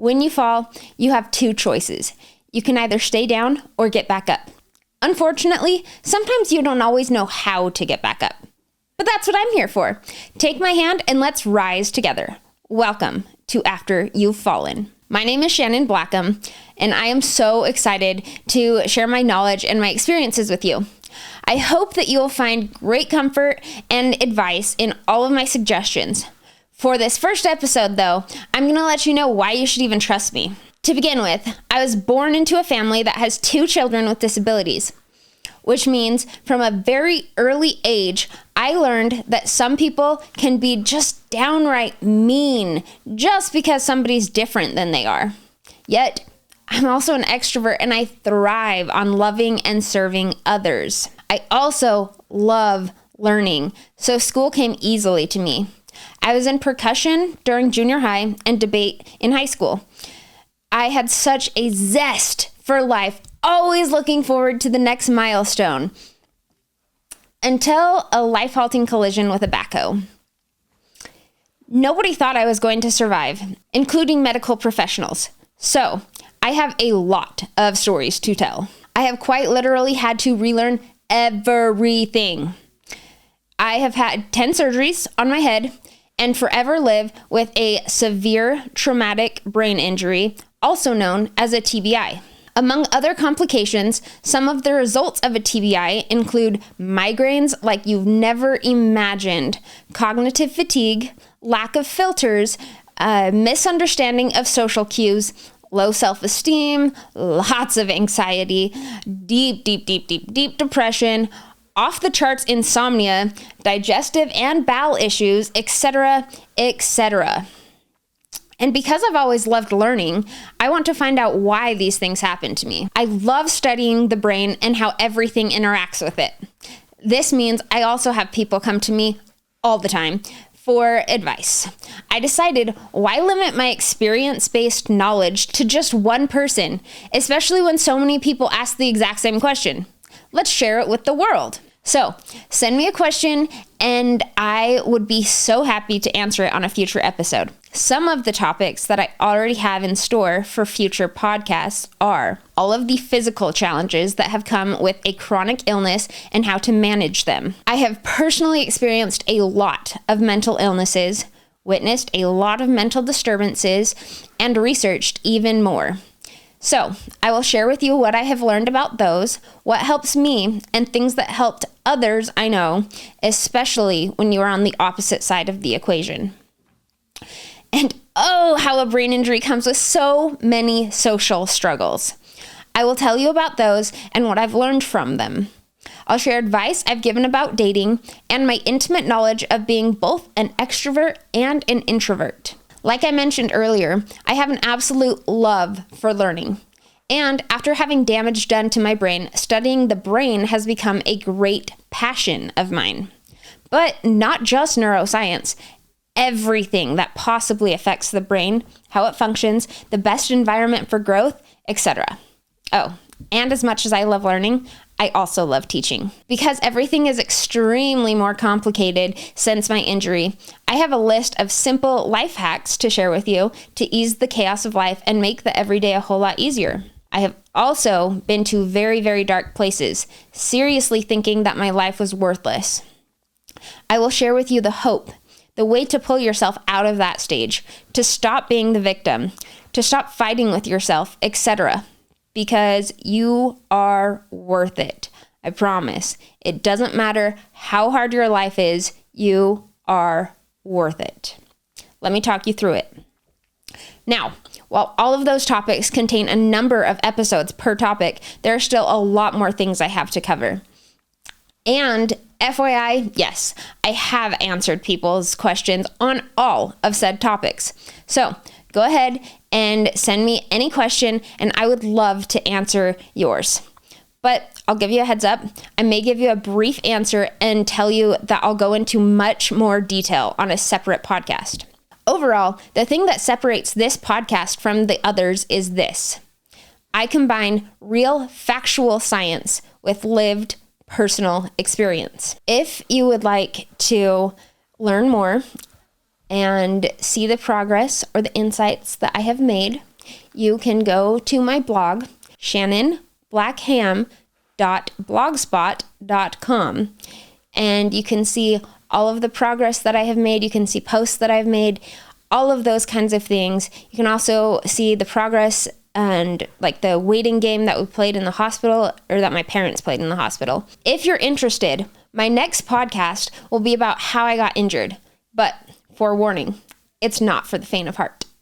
When you fall, you have two choices. You can either stay down or get back up. Unfortunately, sometimes you don't always know how to get back up. But that's what I'm here for. Take my hand and let's rise together. Welcome to After You've Fallen. My name is Shannon Blackham, and I am so excited to share my knowledge and my experiences with you. I hope that you will find great comfort and advice in all of my suggestions. For this first episode, though, I'm going to let you know why you should even trust me. To begin with, I was born into a family that has 2 children with disabilities, which means from a very early age, I learned that some people can be just downright mean just because somebody's different than they are. Yet, I'm also an extrovert and I thrive on loving and serving others. I also love learning, so school came easily to me. I was in percussion during junior high and debate in high school. I had such a zest for life, always looking forward to the next milestone, until a life-halting collision with a backhoe. Nobody thought I was going to survive, including medical professionals. So I have a lot of stories to tell. I have quite literally had to relearn everything. I have had 10 surgeries on my head and forever live with a severe traumatic brain injury, also known as a TBI. Among other complications, some of the results of a TBI include migraines like you've never imagined, cognitive fatigue, lack of filters, misunderstanding of social cues, low self-esteem, lots of anxiety, deep depression, off the charts insomnia, digestive and bowel issues, etc., etc. And because I've always loved learning, I want to find out why these things happen to me. I love studying the brain and how everything interacts with it. This means I also have people come to me all the time for advice. I decided, why limit my experience-based knowledge to just one person, especially when so many people ask the exact same question? Let's share it with the world. So send me a question and I would be so happy to answer it on a future episode. Some of the topics that I already have in store for future podcasts are all of the physical challenges that have come with a chronic illness and how to manage them. I have personally experienced a lot of mental illnesses, witnessed a lot of mental disturbances, and researched even more. So I will share with you what I have learned about those, what helps me, and things that helped others I know, especially when you are on the opposite side of the equation. And oh, how a brain injury comes with so many social struggles. I will tell you about those and what I've learned from them. I'll share advice I've given about dating and my intimate knowledge of being both an extrovert and an introvert. Like I mentioned earlier, I have an absolute love for learning. And after having damage done to my brain, studying the brain has become a great passion of mine. But not just neuroscience. Everything that possibly affects the brain, how it functions, the best environment for growth, etc. Oh, and as much as I love learning, I also love teaching. Because everything is extremely more complicated since my injury, I have a list of simple life hacks to share with you to ease the chaos of life and make the everyday a whole lot easier. I have also been to very, very dark places, seriously thinking that my life was worthless. I will share with you the hope, the way to pull yourself out of that stage, to stop being the victim, to stop fighting with yourself, etc. Because you are worth it. I promise. It doesn't matter how hard your life is, you are worth it. Let me talk you through it. Now, while all of those topics contain a number of episodes per topic, there are still a lot more things I have to cover. And FYI, yes, I have answered people's questions on all of said topics. So go ahead and send me any question and I would love to answer yours. But I'll give you a heads up. I may give you a brief answer and tell you that I'll go into much more detail on a separate podcast. Overall, the thing that separates this podcast from the others is this. I combine real factual science with lived personal experience. If you would like to learn more and see the progress or the insights that I have made, you can go to my blog, shannonblackham.blogspot.com, and you can see all of the progress that I have made. You can see posts that I've made, all of those kinds of things. You can also see the progress and like the waiting game that we played in the hospital, or that my parents played in the hospital. If you're interested, my next podcast will be about how I got injured, but forewarning, it's not for the faint of heart.